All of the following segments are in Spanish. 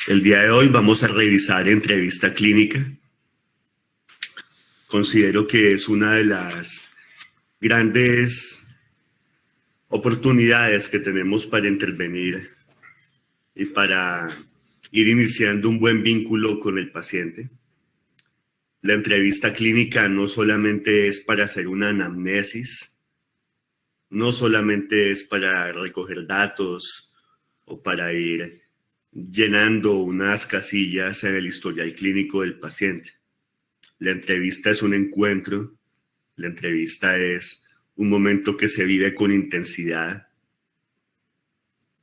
El día de hoy vamos a revisar entrevista clínica. Considero que es una de las grandes oportunidades que tenemos para intervenir y para ir iniciando un buen vínculo con el paciente. La entrevista clínica no solamente es para hacer una anamnesis, no solamente es para recoger datos o para ir llenando unas casillas en el historial clínico del paciente. La entrevista es un encuentro, la entrevista es un momento que se vive con intensidad,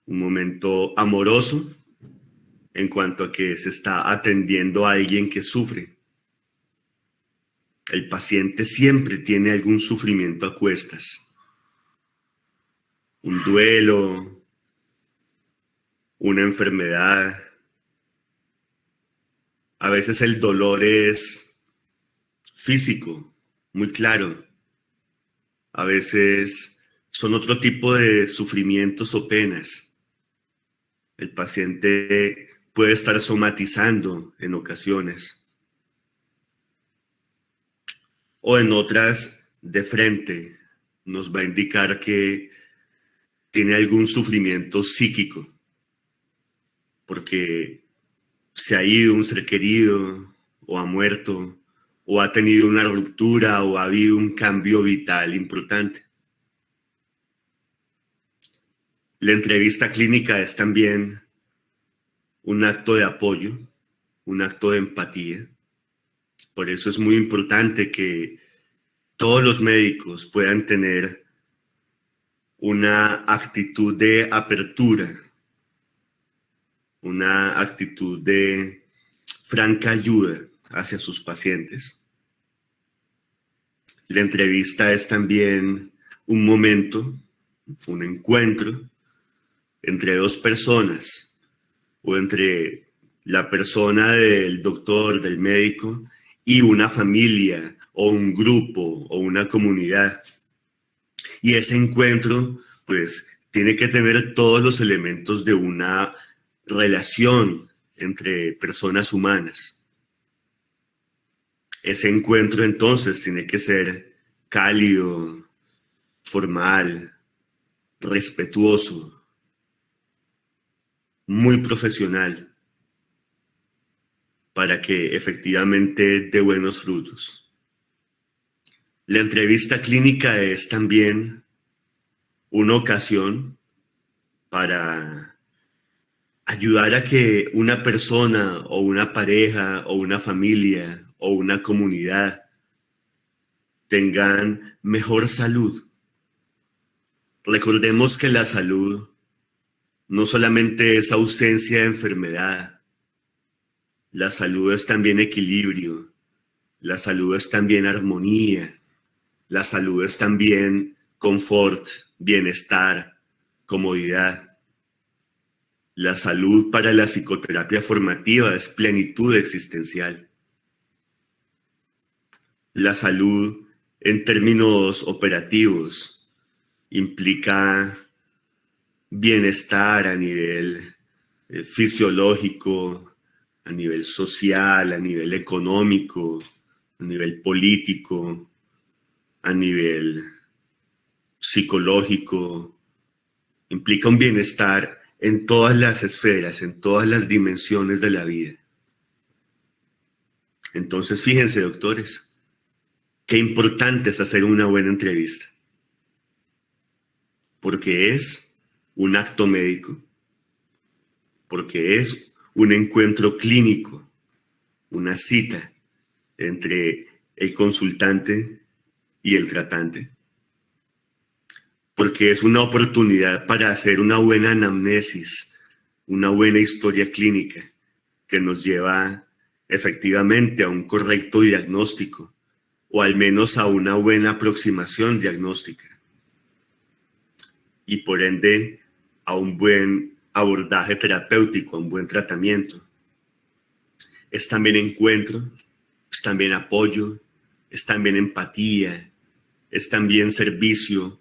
un momento amoroso en cuanto a que se está atendiendo a alguien que sufre. El paciente siempre tiene algún sufrimiento a cuestas, un duelo, una enfermedad. A veces el dolor es físico, muy claro. A veces son otro tipo de sufrimientos o penas. El paciente puede estar somatizando en ocasiones o en otras de frente nos va a indicar que tiene algún sufrimiento psíquico porque se ha ido un ser querido o ha muerto o ha tenido una ruptura o ha habido un cambio vital importante. La entrevista clínica es también un acto de apoyo, un acto de empatía. Por eso es muy importante que todos los médicos puedan tener una actitud de apertura, una actitud de franca ayuda hacia sus pacientes. La entrevista es también un momento, un encuentro entre dos personas o entre la persona del doctor, del médico y una familia o un grupo o una comunidad. Y ese encuentro, pues, tiene que tener todos los elementos de una relación entre personas humanas. Ese encuentro, entonces, tiene que ser cálido, formal, respetuoso, muy profesional, para que efectivamente dé buenos frutos. La entrevista clínica es también una ocasión para ayudar a que una persona o una pareja o una familia o una comunidad tengan mejor salud. Recordemos que la salud no solamente es ausencia de enfermedad, la salud es también equilibrio, la salud es también armonía, la salud es también confort, bienestar, comodidad. La salud para la psicoterapia formativa es plenitud existencial. La salud en términos operativos implica bienestar a nivel fisiológico, a nivel social, a nivel económico, a nivel político, a nivel psicológico. Implica un bienestar en todas las esferas, en todas las dimensiones de la vida. Entonces, fíjense, doctores, qué importante es hacer una buena entrevista, porque es un acto médico, porque es un encuentro clínico, una cita entre el consultante y el tratante, porque es una oportunidad para hacer una buena anamnesis, una buena historia clínica que nos lleva efectivamente a un correcto diagnóstico o al menos a una buena aproximación diagnóstica y por ende a un buen abordaje terapéutico, a un buen tratamiento. Es también encuentro, es también apoyo, es también empatía, es también servicio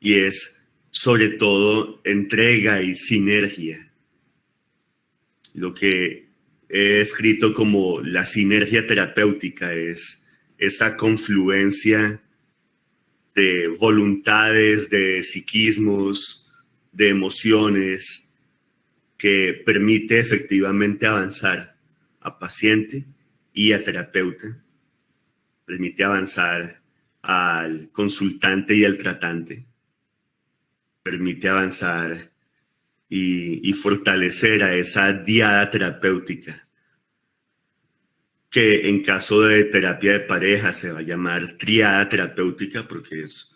y es sobre todo entrega y sinergia. Lo que he escrito como la sinergia terapéutica es esa confluencia de voluntades, de psiquismos, de emociones que permite efectivamente avanzar a paciente y a terapeuta, permite avanzar al consultante y al tratante, permite avanzar y fortalecer a esa diada terapéutica, que en caso de terapia de pareja se va a llamar triada terapéutica porque es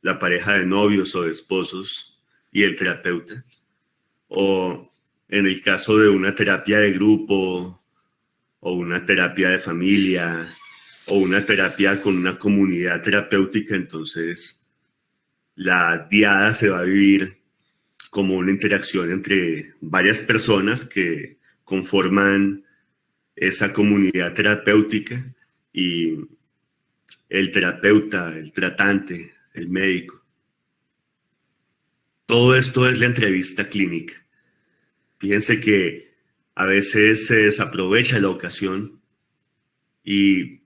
la pareja de novios o de esposos y el terapeuta, o en el caso de una terapia de grupo o una terapia de familia o una terapia con una comunidad terapéutica, entonces la diada se va a vivir como una interacción entre varias personas que conforman esa comunidad terapéutica y el terapeuta, el tratante, el médico. Todo esto es la entrevista clínica. Fíjense que a veces se desaprovecha la ocasión y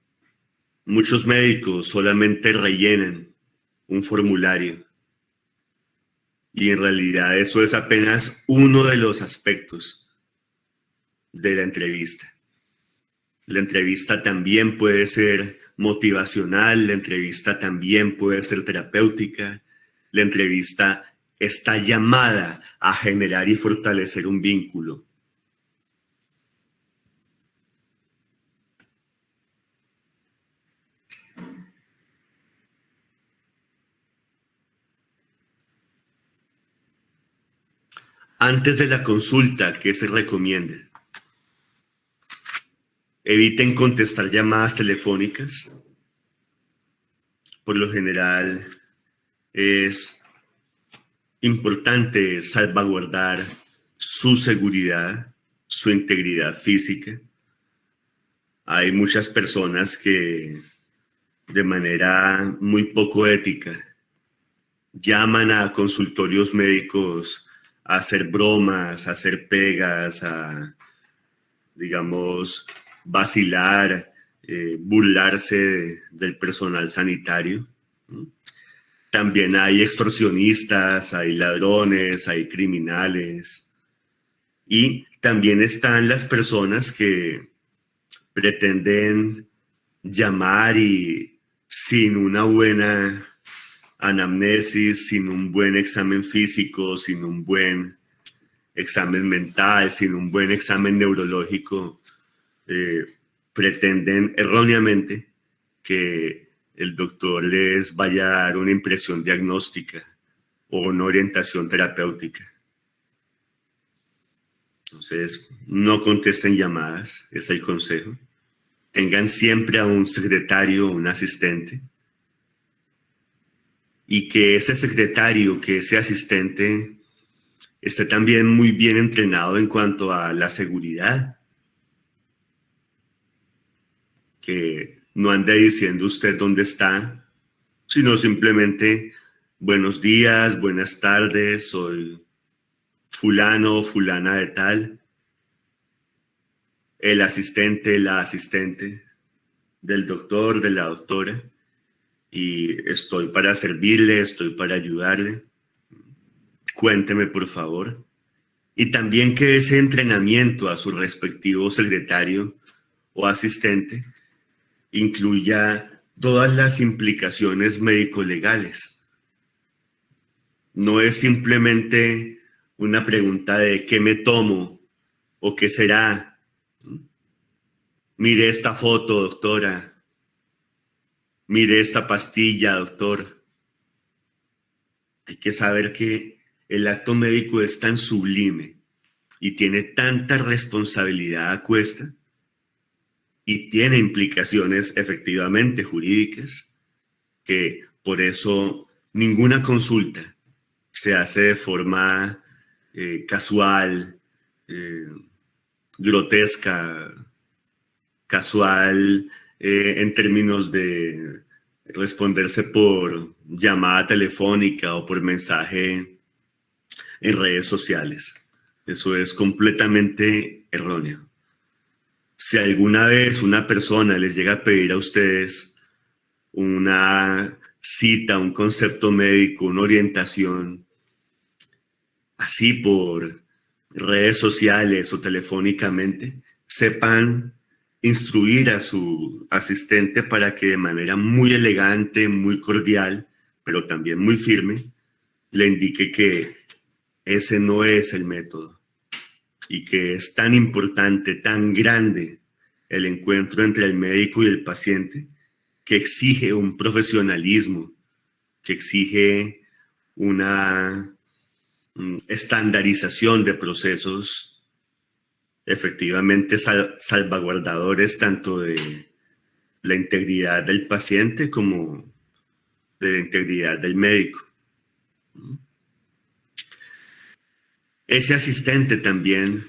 muchos médicos solamente rellenan un formulario. Y en realidad eso es apenas uno de los aspectos de la entrevista. La entrevista también puede ser motivacional, la entrevista también puede ser terapéutica, la entrevista está llamada a generar y fortalecer un vínculo. Antes de la consulta, ¿qué se recomienda? Eviten contestar llamadas telefónicas. Por lo general, es importante salvaguardar su seguridad, su integridad física. Hay muchas personas que de manera muy poco ética llaman a consultorios médicos a hacer bromas, a hacer pegas, a, digamos, vacilar, burlarse del personal sanitario. También hay extorsionistas, hay ladrones, hay criminales. Y también están las personas que pretenden llamar y sin una buena anamnesis, sin un buen examen físico, sin un buen examen mental, sin un buen examen neurológico, pretenden erróneamente que el doctor les vaya a dar una impresión diagnóstica o una orientación terapéutica. Entonces, no contesten llamadas, es el consejo. Tengan siempre a un secretario o un asistente. Y que ese secretario, que ese asistente esté también muy bien entrenado en cuanto a la seguridad. Que no ande diciendo usted dónde está, sino simplemente buenos días, buenas tardes, soy fulano o fulana de tal, el asistente, la asistente del doctor, de la doctora, y estoy para servirle, estoy para ayudarle. Cuénteme, por favor. Y también que ese entrenamiento a su respectivo secretario o asistente incluya todas las implicaciones médico-legales. No es simplemente una pregunta de qué me tomo o qué será. Mire esta foto, doctora. Mire esta pastilla, doctor. Hay que saber que el acto médico es tan sublime y tiene tanta responsabilidad a cuesta y tiene implicaciones efectivamente jurídicas que por eso ninguna consulta se hace de forma casual, grotesca, casual en términos de responderse por llamada telefónica o por mensaje en redes sociales. Eso es completamente erróneo. Si alguna vez una persona les llega a pedir a ustedes una cita, un concepto médico, una orientación, así por redes sociales o telefónicamente, sepan instruir a su asistente para que de manera muy elegante, muy cordial, pero también muy firme, le indique que ese no es el método y que es tan importante, tan grande el encuentro entre el médico y el paciente, que exige un profesionalismo, que exige una estandarización de procesos efectivamente salvaguardadores tanto de la integridad del paciente como de la integridad del médico. Ese asistente también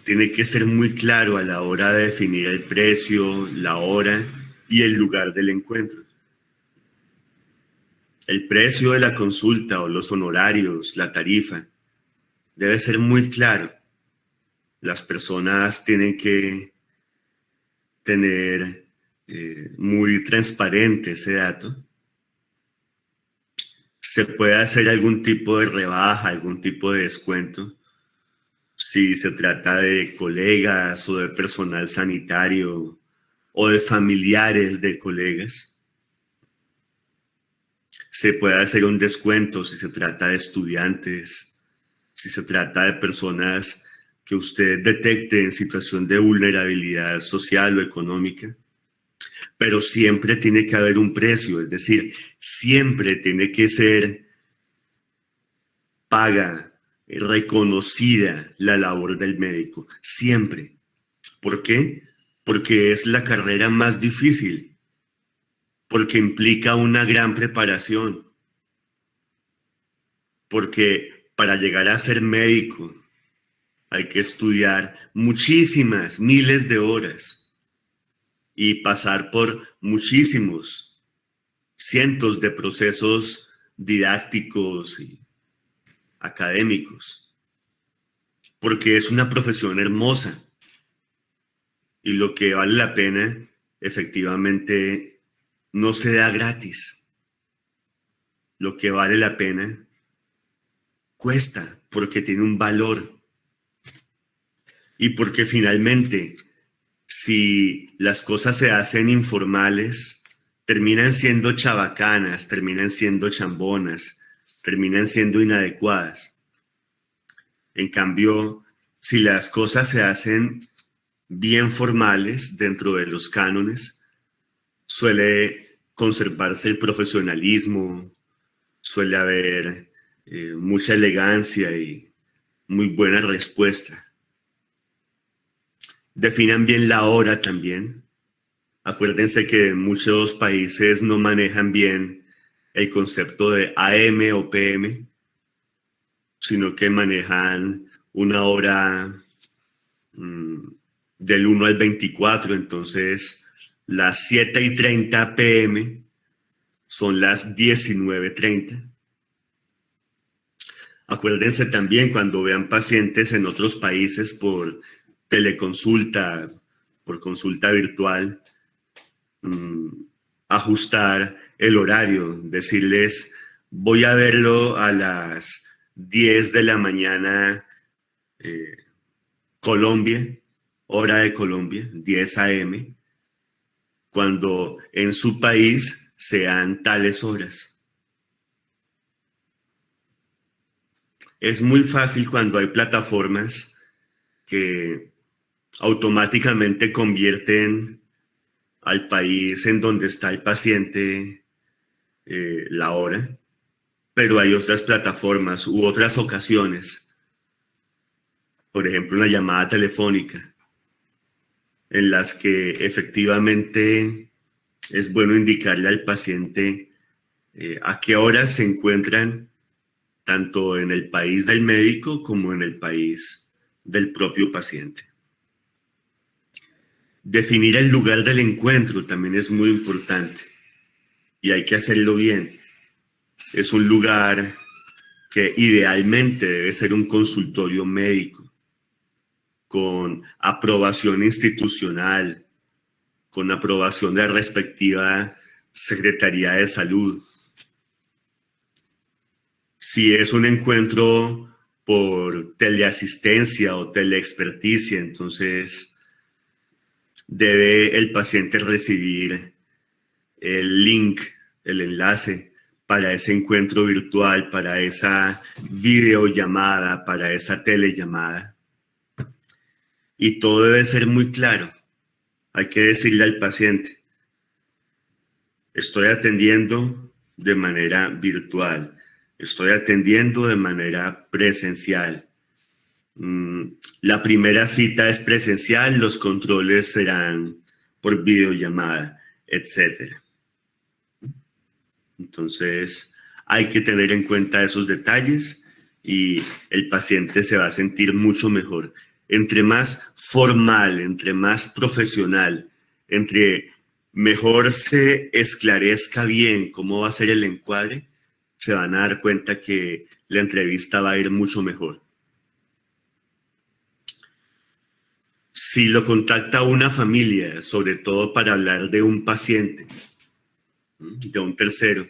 tiene que ser muy claro a la hora de definir el precio, la hora y el lugar del encuentro. El precio de la consulta o los honorarios, la tarifa, debe ser muy claro. Las personas tienen que tener muy transparente ese dato. Se puede hacer algún tipo de rebaja, algún tipo de descuento, si se trata de colegas o de personal sanitario o de familiares de colegas. Se puede hacer un descuento si se trata de estudiantes, si se trata de personas que usted detecte en situación de vulnerabilidad social o económica. Pero siempre tiene que haber un precio, es decir, siempre tiene que ser paga, reconocida la labor del médico, siempre. ¿Por qué? Porque es la carrera más difícil, porque implica una gran preparación, porque para llegar a ser médico hay que estudiar muchísimas, miles de horas y pasar por muchísimos, cientos de procesos didácticos y académicos, porque es una profesión hermosa y lo que vale la pena efectivamente no se da gratis. Lo que vale la pena cuesta porque tiene un valor y porque finalmente si las cosas se hacen informales terminan siendo chabacanas, terminan siendo chambonas, terminan siendo inadecuadas. En cambio, si las cosas se hacen bien formales dentro de los cánones, suele conservarse el profesionalismo, suele haber mucha elegancia y muy buena respuesta. Definan bien la hora también. Acuérdense que muchos países no manejan bien el concepto de AM o PM, sino que manejan una hora del 1 al 24, entonces las 7:30 p.m. son las 19:30. Acuérdense también cuando vean pacientes en otros países por teleconsulta, por consulta virtual, ajustar el horario, decirles voy a verlo a las 10 de la mañana Colombia, hora de Colombia, 10 a.m., cuando en su país sean tales horas. Es muy fácil cuando hay plataformas que automáticamente convierten al país en donde está el paciente la hora, pero hay otras plataformas u otras ocasiones, por ejemplo una llamada telefónica, en las que efectivamente es bueno indicarle al paciente a qué horas se encuentran tanto en el país del médico como en el país del propio paciente. Definir el lugar del encuentro también es muy importante y hay que hacerlo bien. Es un lugar que idealmente debe ser un consultorio médico. con aprobación institucional, con aprobación de la respectiva Secretaría de Salud. Si es un encuentro por teleasistencia o teleexperticia, entonces debe el paciente recibir el link, el enlace para ese encuentro virtual, para esa videollamada, para esa telellamada. Y todo debe ser muy claro. Hay que decirle al paciente: estoy atendiendo de manera virtual, estoy atendiendo de manera presencial. La primera cita es presencial, los controles serán por videollamada, etc. Entonces, hay que tener en cuenta esos detalles y el paciente se va a sentir mucho mejor. Entre más formal, entre más profesional, entre mejor se esclarezca bien cómo va a ser el encuadre, se van a dar cuenta que la entrevista va a ir mucho mejor. Si lo contacta una familia, sobre todo para hablar de un paciente, de un tercero,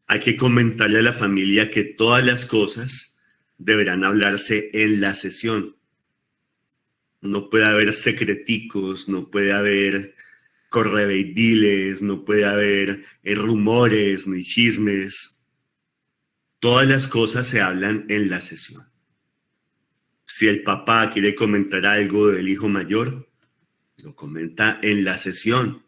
hay que comentarle a la familia que todas las cosas deberán hablarse en la sesión. No puede haber secreticos, no puede haber correveidiles, no puede haber rumores ni chismes. Todas las cosas se hablan en la sesión. Si el papá quiere comentar algo del hijo mayor, lo comenta en la sesión.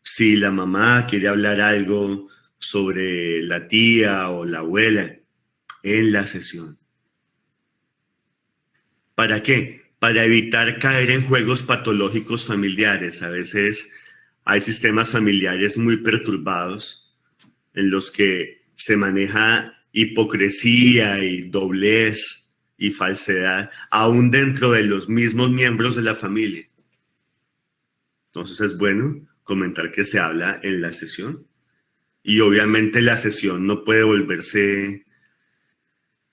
Si la mamá quiere hablar algo sobre la tía o la abuela, en la sesión. ¿Para qué? Para evitar caer en juegos patológicos familiares. A veces hay sistemas familiares muy perturbados en los que se maneja hipocresía y doblez y falsedad, aún dentro de los mismos miembros de la familia. Entonces es bueno comentar que se habla en la sesión. Y obviamente la sesión no puede volverse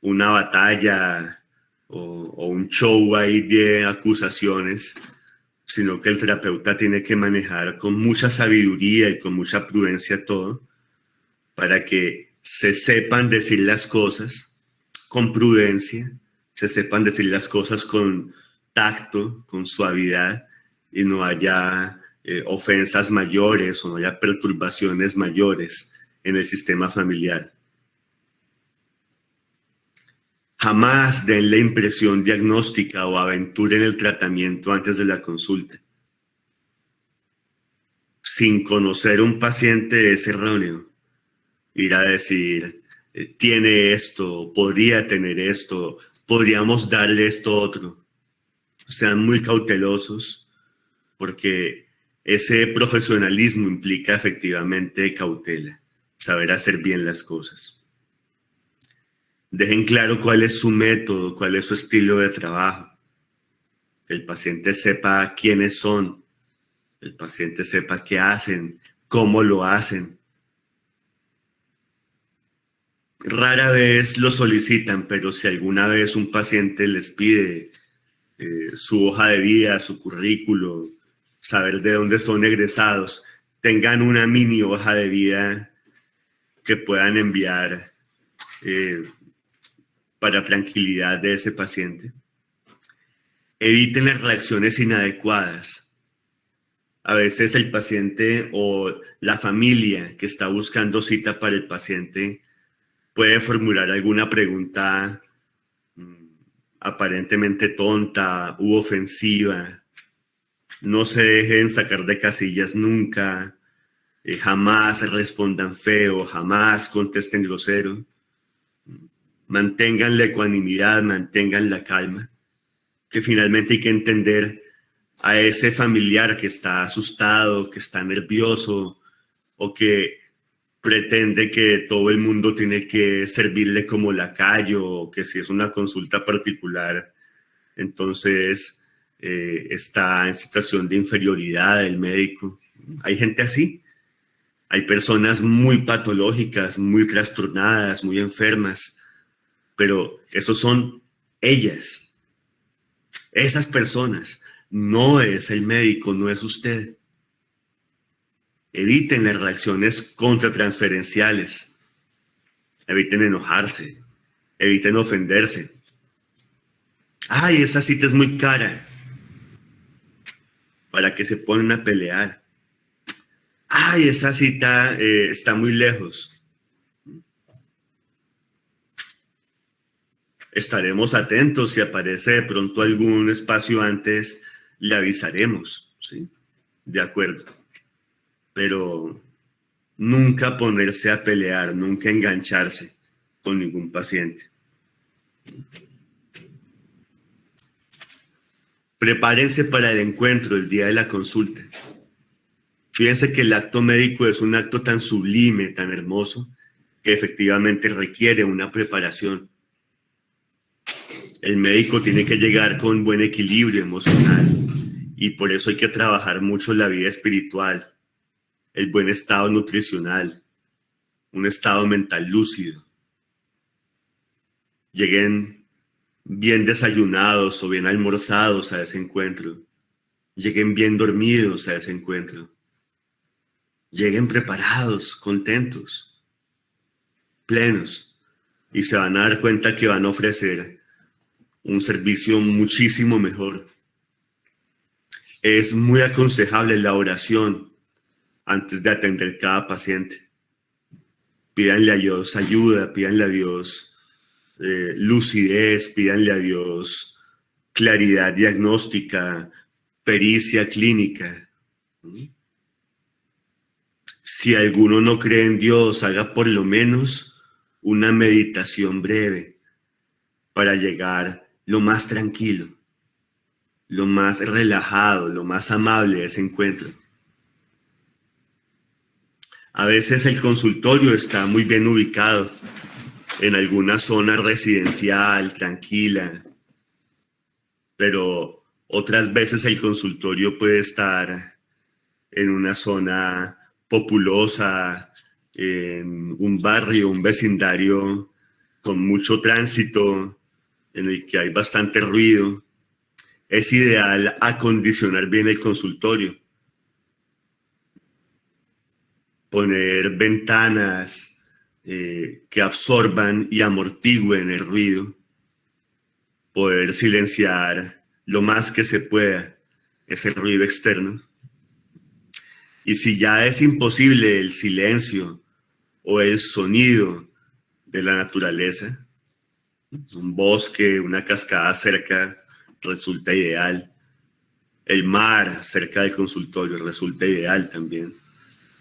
una batalla o un show ahí de acusaciones, sino que el terapeuta tiene que manejar con mucha sabiduría y con mucha prudencia todo, para que se sepan decir las cosas con prudencia, se sepan decir las cosas con tacto, con suavidad, y no haya ofensas mayores o no haya perturbaciones mayores en el sistema familiar. Jamás den la impresión diagnóstica o aventuren el tratamiento antes de la consulta. Sin conocer un paciente es erróneo ir a decir, tiene esto, podría tener esto, podríamos darle esto otro. Sean muy cautelosos, porque ese profesionalismo implica efectivamente cautela, saber hacer bien las cosas. Dejen claro cuál es su método, cuál es su estilo de trabajo. Que el paciente sepa quiénes son, el paciente sepa qué hacen, cómo lo hacen. Rara vez lo solicitan, pero si alguna vez un paciente les pide su hoja de vida, su currículo, saber de dónde son egresados, tengan una mini hoja de vida que puedan enviar para tranquilidad de ese paciente. Eviten las reacciones inadecuadas. A veces el paciente o la familia que está buscando cita para el paciente puede formular alguna pregunta aparentemente tonta u ofensiva. No se dejen sacar de casillas nunca. Jamás respondan feo, jamás contesten grosero. Mantengan la ecuanimidad, mantengan la calma, que finalmente hay que entender a ese familiar que está asustado, que está nervioso o que pretende que todo el mundo tiene que servirle como lacayo, o que si es una consulta particular, entonces está en situación de inferioridad del médico. Hay gente así. Hay personas muy patológicas, muy trastornadas, muy enfermas, pero esos son ellas. Esas personas, no es el médico, no es usted. Eviten las reacciones contratransferenciales. Eviten enojarse. Eviten ofenderse. Ay, esa cita es muy cara. ¿Para qué se ponen a pelear? Ay, esa cita está muy lejos. Estaremos atentos. Si aparece de pronto algún espacio antes, le avisaremos, ¿sí? De acuerdo. Pero nunca ponerse a pelear, nunca engancharse con ningún paciente. Prepárense para el encuentro el día de la consulta. Fíjense que el acto médico es un acto tan sublime, tan hermoso, que efectivamente requiere una preparación. El médico tiene que llegar con buen equilibrio emocional y por eso hay que trabajar mucho la vida espiritual, el buen estado nutricional, un estado mental lúcido. Lleguen bien desayunados o bien almorzados a ese encuentro. Lleguen bien dormidos a ese encuentro. Lleguen preparados, contentos, plenos, y se van a dar cuenta que van a ofrecer un servicio muchísimo mejor. Es muy aconsejable la oración antes de atender cada paciente. Pídanle a Dios ayuda, pídanle a Dios lucidez, pídanle a Dios claridad diagnóstica, pericia clínica. Si alguno no cree en Dios, haga por lo menos una meditación breve para llegar lo más tranquilo, lo más relajado, lo más amable a ese encuentro. A veces el consultorio está muy bien ubicado en alguna zona residencial, tranquila, pero otras veces el consultorio puede estar en una zona populosa, en un barrio, un vecindario con mucho tránsito, en el que hay bastante ruido. Es ideal acondicionar bien el consultorio, poner ventanas que absorban y amortigüen el ruido, poder silenciar lo más que se pueda ese ruido externo. Y si ya es imposible el silencio o el sonido de la naturaleza, un bosque, una cascada cerca resulta ideal. El mar cerca del consultorio resulta ideal también.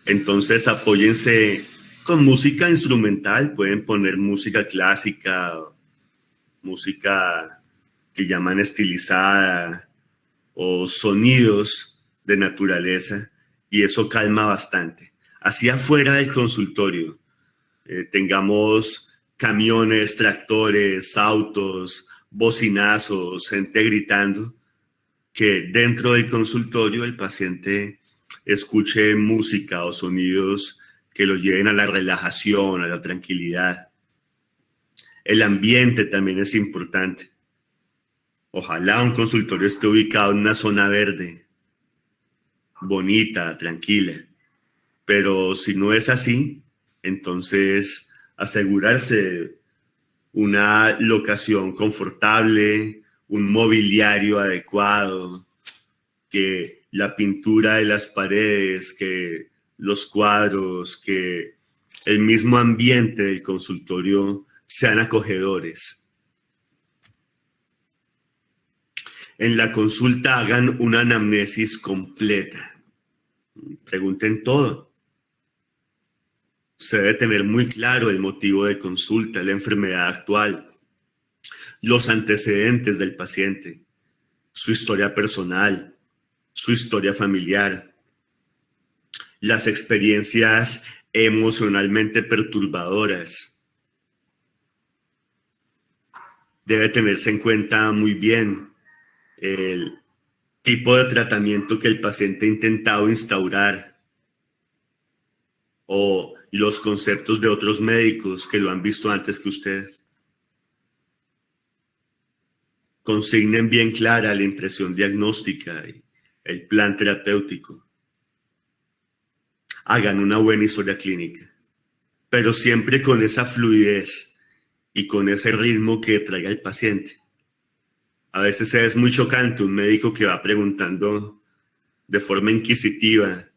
Entonces apóyense con música instrumental, pueden poner música clásica, música que llaman estilizada o sonidos de naturaleza, y eso calma bastante. Así afuera del consultorio tengamos camiones, tractores, autos, bocinazos, gente gritando, que dentro del consultorio el paciente escuche música o sonidos que lo lleven a la relajación, a la tranquilidad. El ambiente también es importante. Ojalá un consultorio esté ubicado en una zona verde, bonita, tranquila. Pero si no es así, entonces asegurarse una locación confortable, un mobiliario adecuado, que la pintura de las paredes, que los cuadros, que el mismo ambiente del consultorio sean acogedores. En la consulta hagan una anamnesis completa. Pregunten todo. Se debe tener muy claro el motivo de consulta, la enfermedad actual, los antecedentes del paciente, su historia personal, su historia familiar, las experiencias emocionalmente perturbadoras. Debe tenerse en cuenta muy bien el tipo de tratamiento que el paciente ha intentado instaurar o los conceptos de otros médicos que lo han visto antes que usted. Consignen bien clara la impresión diagnóstica y el plan terapéutico. Hagan una buena historia clínica, pero siempre con esa fluidez y con ese ritmo que traiga el paciente. A veces es muy chocante un médico que va preguntando de forma inquisitiva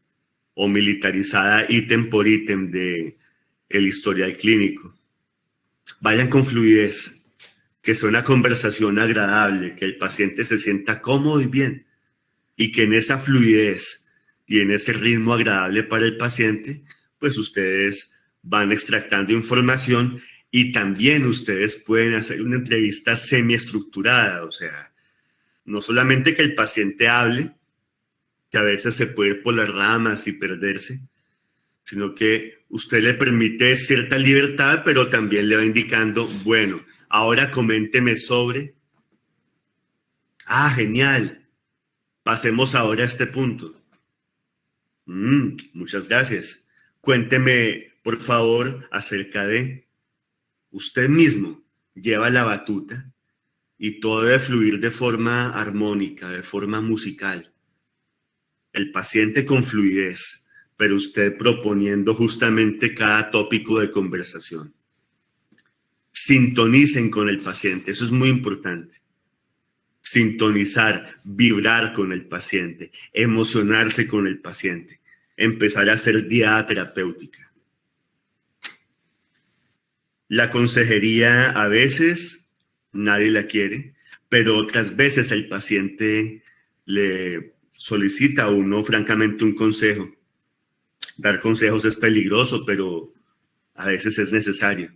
o militarizada ítem por ítem de el historial clínico. Vayan con fluidez, que sea una conversación agradable, que el paciente se sienta cómodo y bien, y que en esa fluidez y en ese ritmo agradable para el paciente, pues ustedes van extractando información y también ustedes pueden hacer una entrevista semiestructurada, o sea, no solamente que el paciente hable, que a veces se puede ir por las ramas y perderse, sino que usted le permite cierta libertad, pero también le va indicando, bueno, ahora coménteme sobre, genial, pasemos ahora a este punto. Muchas gracias. Cuénteme, por favor, acerca de usted mismo. Lleva la batuta y todo debe fluir de forma armónica, de forma musical. El paciente con fluidez, pero usted proponiendo justamente cada tópico de conversación. Sintonicen con el paciente, eso es muy importante. Sintonizar, vibrar con el paciente, emocionarse con el paciente, empezar a hacer diada terapéutica. La consejería a veces nadie la quiere, pero otras veces el paciente le solicita a uno francamente un consejo. Dar consejos es peligroso, pero a veces es necesario.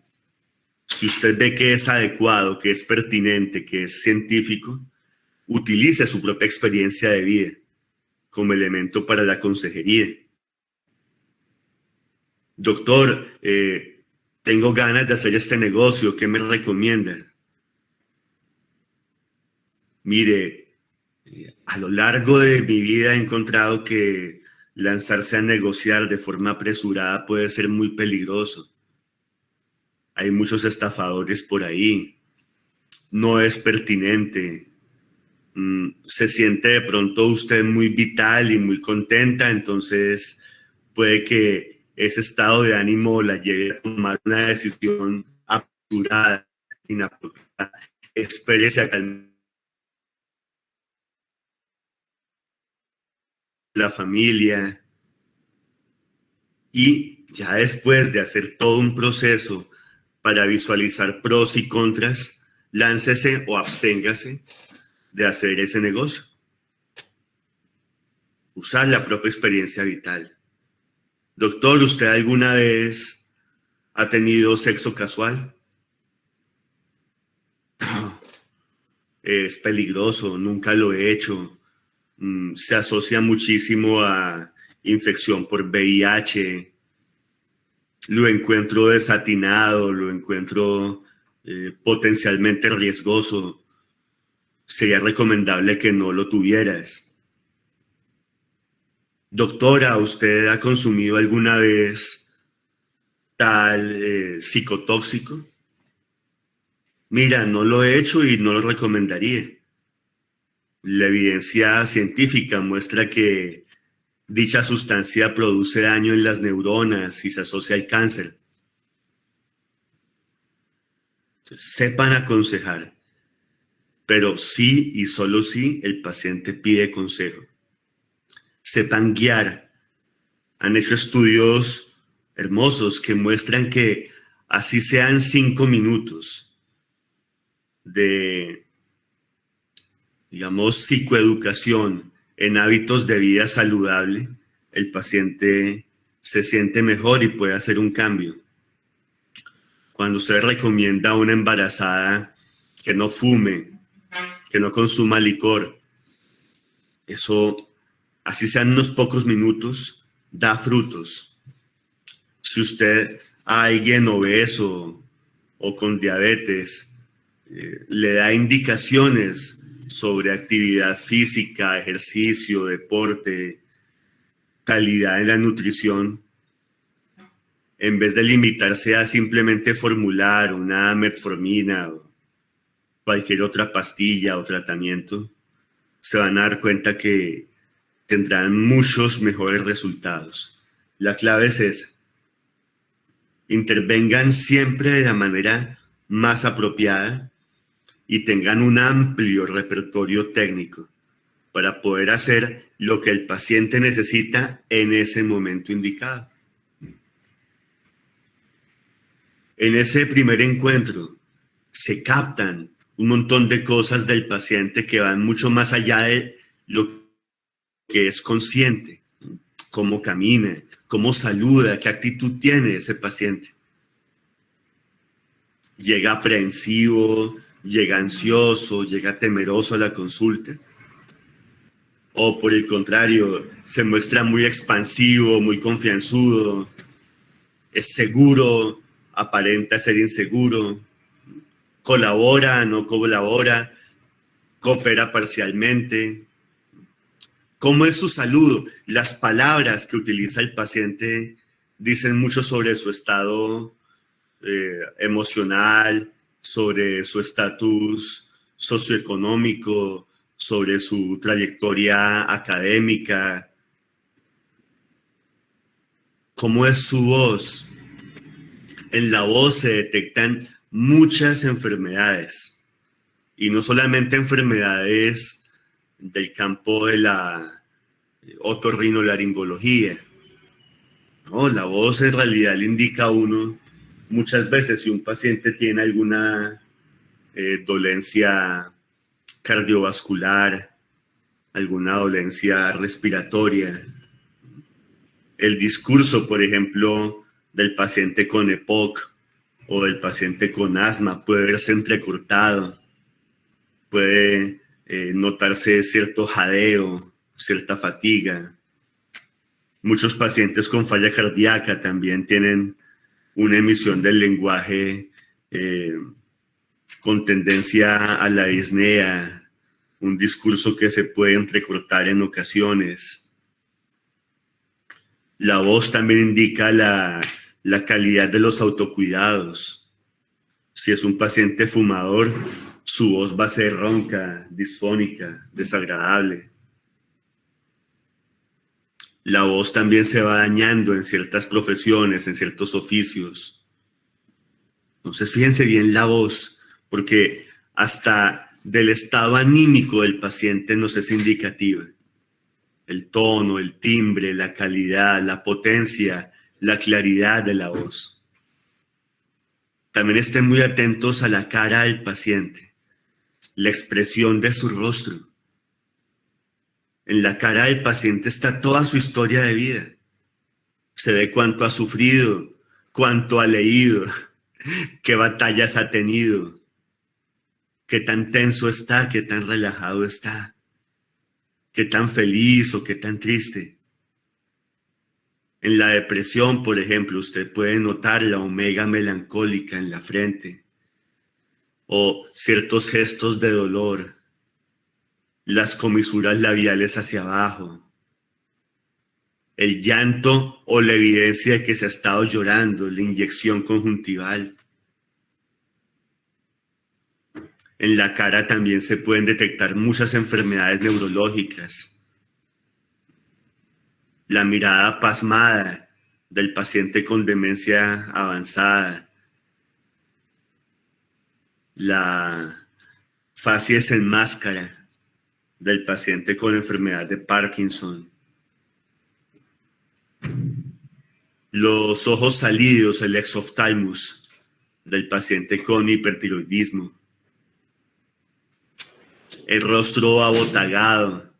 Si usted ve que es adecuado, que es pertinente, que es científico, utilice su propia experiencia de vida como elemento para la consejería. Doctor, tengo ganas de hacer este negocio, ¿qué me recomienda? Mire, a lo largo de mi vida he encontrado que lanzarse a negociar de forma apresurada puede ser muy peligroso. Hay muchos estafadores por ahí. No es pertinente. Se siente de pronto usted muy vital y muy contenta, entonces puede que ese estado de ánimo la lleve a tomar una decisión apresurada, inapropiada. Espérese a calmar la familia y ya después de hacer todo un proceso para visualizar pros y contras, láncese o absténgase de hacer ese negocio. Usar la propia experiencia vital. Doctor, ¿usted alguna vez ha tenido sexo casual? No, es peligroso, nunca lo he hecho. Se asocia muchísimo a infección por VIH. Lo encuentro desatinado, lo encuentro potencialmente riesgoso. Sería recomendable que no lo tuvieras. Doctora, ¿usted ha consumido alguna vez tal psicotóxico? Mira, no lo he hecho y no lo recomendaría. La evidencia científica muestra que dicha sustancia produce daño en las neuronas y se asocia al cáncer. Entonces, sepan aconsejar, pero sí y solo si el paciente pide consejo. Sepan guiar. Han hecho estudios hermosos que muestran que así sean 5 minutos de, digamos, psicoeducación en hábitos de vida saludable, el paciente se siente mejor y puede hacer un cambio. Cuando usted recomienda a una embarazada que no fume, que no consuma licor, eso, así sean unos pocos minutos, da frutos. Si usted a alguien obeso o con diabetes le da indicaciones sobre actividad física, ejercicio, deporte, calidad en la nutrición, en vez de limitarse a simplemente formular una metformina cualquier otra pastilla o tratamiento, se van a dar cuenta que tendrán muchos mejores resultados. La clave es esa. Intervengan siempre de la manera más apropiada y tengan un amplio repertorio técnico para poder hacer lo que el paciente necesita en ese momento indicado. En ese primer encuentro se captan un montón de cosas del paciente que van mucho más allá de lo que es consciente. Cómo camina, cómo saluda, qué actitud tiene ese paciente. Llega aprensivo, llega ansioso, llega temeroso a la consulta. O por el contrario, se muestra muy expansivo, muy confianzudo, es seguro, aparenta ser inseguro, colabora, no colabora, coopera parcialmente. ¿Cómo es su saludo? Las palabras que utiliza el paciente dicen mucho sobre su estado emocional, sobre su estatus socioeconómico, sobre su trayectoria académica. ¿Cómo es su voz? En la voz se detectan muchas enfermedades, y no solamente enfermedades del campo de la otorrinolaringología. No, la voz en realidad le indica a uno muchas veces si un paciente tiene alguna dolencia cardiovascular, alguna dolencia respiratoria. El discurso, por ejemplo, del paciente con EPOC o del paciente con asma puede verse entrecortado, puede notarse cierto jadeo, cierta fatiga. Muchos pacientes con falla cardíaca también tienen una emisión del lenguaje con tendencia a la disnea, un discurso que se puede entrecortar en ocasiones. La voz también indica la calidad de los autocuidados. Si es un paciente fumador, su voz va a ser ronca, disfónica, desagradable. La voz también se va dañando en ciertas profesiones, en ciertos oficios. Entonces, fíjense bien la voz, porque hasta del estado anímico del paciente nos es indicativa. El tono, el timbre, la calidad, la potencia, la claridad de la voz. También estén muy atentos a la cara del paciente, la expresión de su rostro. En la cara del paciente está toda su historia de vida. Se ve cuánto ha sufrido, cuánto ha leído, qué batallas ha tenido, qué tan tenso está, qué tan relajado está, qué tan feliz o qué tan triste. En la depresión, por ejemplo, usted puede notar la omega melancólica en la frente o ciertos gestos de dolor, las comisuras labiales hacia abajo, el llanto o la evidencia de que se ha estado llorando, la inyección conjuntival. En la cara también se pueden detectar muchas enfermedades neurológicas. La mirada pasmada del paciente con demencia avanzada. La facies en máscara del paciente con enfermedad de Parkinson. Los ojos salidos, el exoftalmus del paciente con hipertiroidismo. El rostro abotagado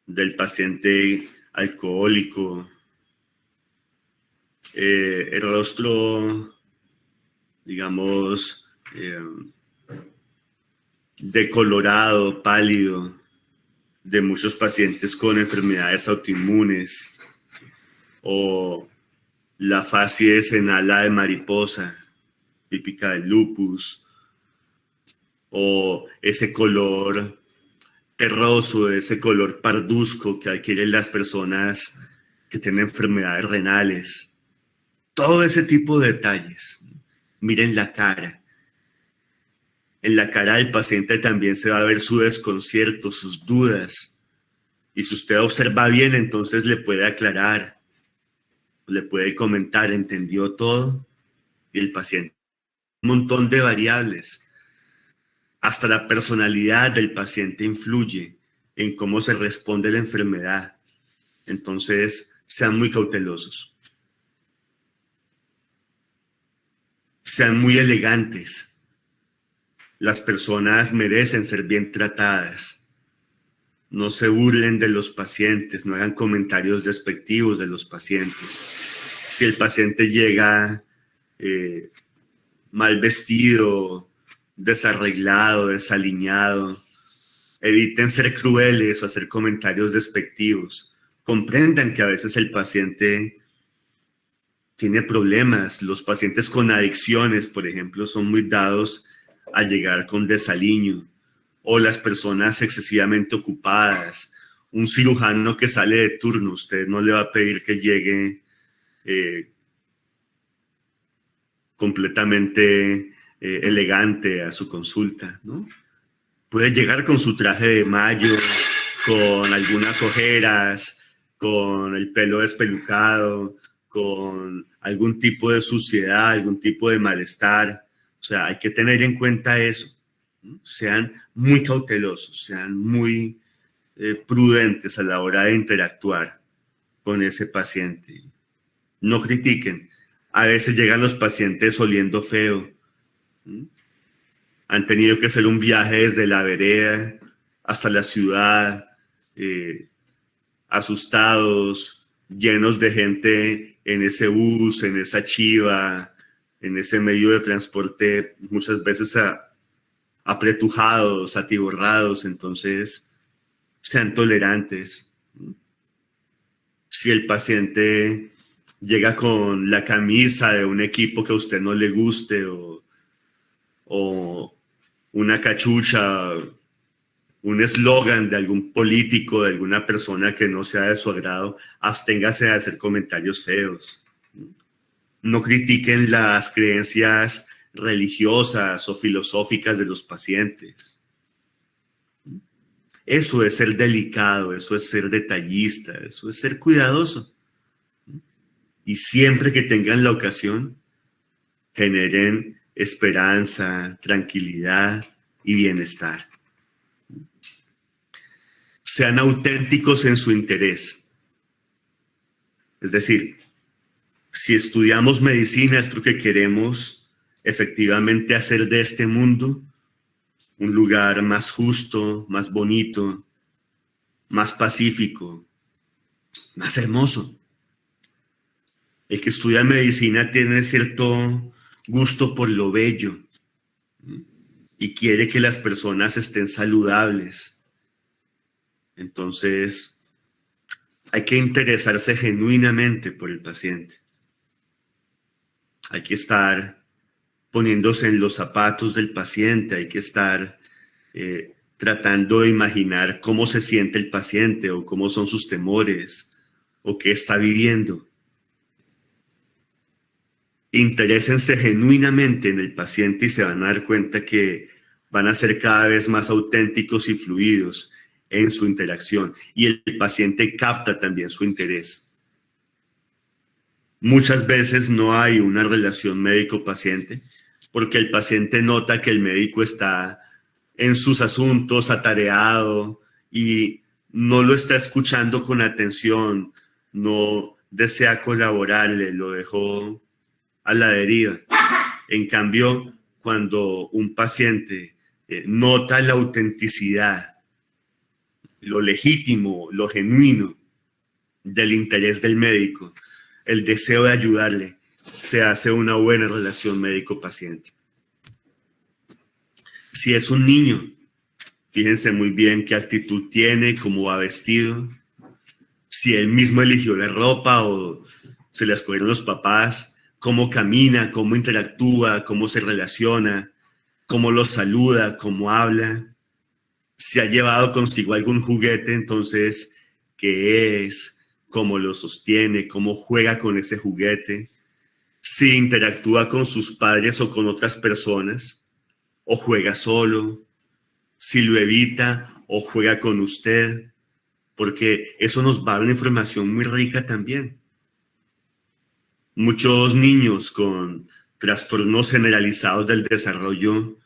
del paciente alcohólico. El rostro, digamos, decolorado, pálido, de muchos pacientes con enfermedades autoinmunes, o la facies en ala de mariposa, típica del lupus, o ese color terroso, ese color parduzco que adquieren las personas que tienen enfermedades renales. Todo ese tipo de detalles. Miren la cara. en la cara del paciente también se va a ver su desconcierto, sus dudas. Y si usted observa bien, entonces le puede aclarar, le puede comentar, ¿entendió todo? Y el paciente, un montón de variables. Hasta la personalidad del paciente influye en cómo se responde a la enfermedad. Entonces, sean muy cautelosos. Sean muy elegantes. Las personas merecen ser bien tratadas. No se burlen de los pacientes, no hagan comentarios despectivos de los pacientes. Si el paciente llega mal vestido, desarreglado, desaliñado, eviten ser crueles o hacer comentarios despectivos. Comprendan que a veces el paciente tiene problemas. Los pacientes con adicciones, por ejemplo, son muy dados a llegar con desaliño. O las personas excesivamente ocupadas. Un cirujano que sale de turno, usted no le va a pedir que llegue completamente elegante a su consulta, ¿no? Puede llegar con su traje de mayo, con algunas ojeras, con el pelo despelucado, con algún tipo de suciedad, algún tipo de malestar. O sea, hay que tener en cuenta eso. Sean muy cautelosos, sean muy prudentes a la hora de interactuar con ese paciente. No critiquen. A veces llegan los pacientes oliendo feo. Han tenido que hacer un viaje desde la vereda hasta la ciudad, asustados, llenos de gente en ese bus, en esa chiva, en ese medio de transporte, muchas veces apretujados, atiborrados. Entonces, sean tolerantes. Si el paciente llega con la camisa de un equipo que a usted no le guste o una cachucha, un eslogan de algún político, de alguna persona que no sea de su agrado, absténgase de hacer comentarios feos. No critiquen las creencias religiosas o filosóficas de los pacientes. Eso es ser delicado, eso es ser detallista, eso es ser cuidadoso. Y siempre que tengan la ocasión, generen esperanza, tranquilidad y bienestar. Sean auténticos en su interés. Es decir, si estudiamos medicina es porque queremos efectivamente hacer de este mundo un lugar más justo, más bonito, más pacífico, más hermoso. El que estudia medicina tiene cierto gusto por lo bello y quiere que las personas estén saludables. Entonces, hay que interesarse genuinamente por el paciente. Hay que estar poniéndose en los zapatos del paciente, hay que estar tratando de imaginar cómo se siente el paciente o cómo son sus temores o qué está viviendo. Interésense genuinamente en el paciente y se van a dar cuenta que van a ser cada vez más auténticos y fluidos en su interacción. Y el paciente capta también su interés. Muchas veces no hay una relación médico-paciente porque el paciente nota que el médico está en sus asuntos, atareado, y no lo está escuchando con atención, no desea colaborarle, lo dejó a la deriva. En cambio, cuando un paciente nota la autenticidad, lo legítimo, lo genuino del interés del médico, el deseo de ayudarle, se hace una buena relación médico-paciente. Si es un niño, fíjense muy bien qué actitud tiene, cómo va vestido, si él mismo eligió la ropa o se la escogieron los papás, cómo camina, cómo interactúa, cómo se relaciona, cómo los saluda, cómo habla. Si ha llevado consigo algún juguete, entonces, ¿qué es? ¿Cómo lo sostiene? ¿Cómo juega con ese juguete? Si interactúa con sus padres o con otras personas, o juega solo, si lo evita o juega con usted, porque eso nos va a dar una información muy rica también. Muchos niños con trastornos generalizados del desarrollo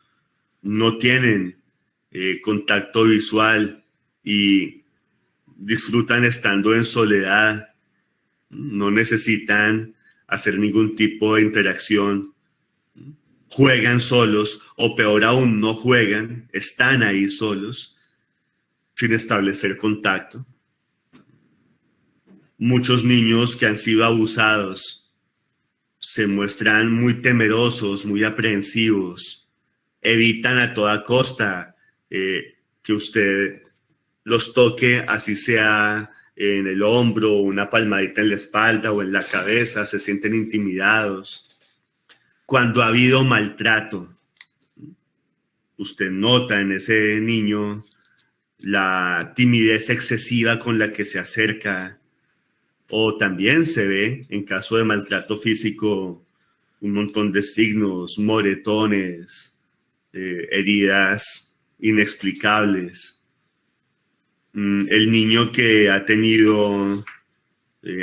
no tienen contacto visual y disfrutan estando en soledad, no necesitan hacer ningún tipo de interacción, juegan solos o peor aún no juegan, están ahí solos sin establecer contacto. Muchos niños que han sido abusados se muestran muy temerosos, muy aprensivos, evitan a toda costa que usted los toque, así sea en el hombro, una palmadita en la espalda o en la cabeza, se sienten intimidados. Cuando ha habido maltrato, usted nota en ese niño la timidez excesiva con la que se acerca, o también se ve, en caso de maltrato físico, un montón de signos, moretones, heridas inexplicables. El niño que ha tenido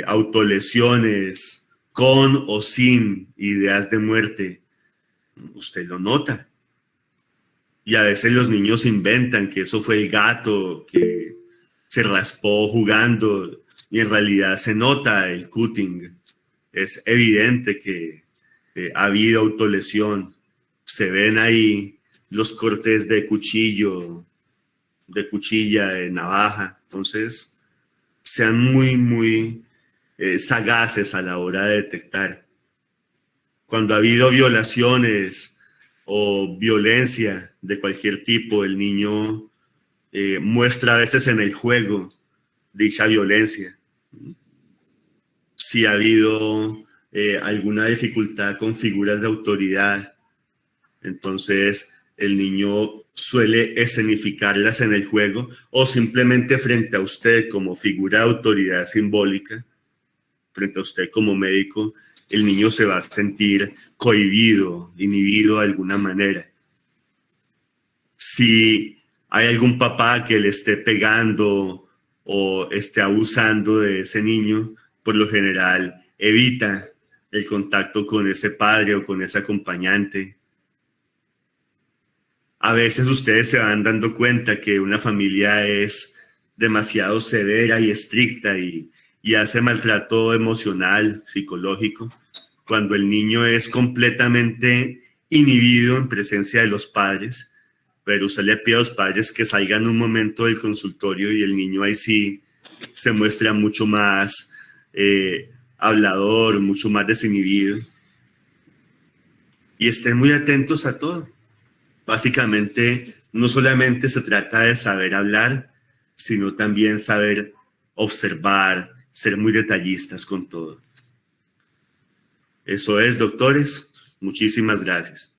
autolesiones con o sin ideas de muerte, usted lo nota. Y a veces los niños inventan que eso fue el gato que se raspó jugando y en realidad se nota el cutting. Es evidente que ha habido autolesión. Se ven ahí los cortes de cuchillo, de cuchilla, de navaja. Entonces, sean muy sagaces a la hora de detectar. Cuando ha habido violaciones o violencia de cualquier tipo, el niño muestra a veces en el juego dicha violencia. Si ha habido alguna dificultad con figuras de autoridad, entonces el niño suele escenificarlas en el juego o simplemente frente a usted como figura de autoridad simbólica, frente a usted como médico, el niño se va a sentir cohibido, inhibido de alguna manera. Si hay algún papá que le esté pegando o esté abusando de ese niño, por lo general evita el contacto con ese padre o con ese acompañante. A veces ustedes se van dando cuenta que una familia es demasiado severa y estricta y hace maltrato emocional, psicológico, cuando el niño es completamente inhibido en presencia de los padres, pero usted le pide a los padres que salgan un momento del consultorio y el niño ahí sí se muestra mucho más hablador, mucho más desinhibido. Y estén muy atentos a todo. Básicamente, no solamente se trata de saber hablar, sino también saber observar, ser muy detallistas con todo. Eso es, doctores. Muchísimas gracias.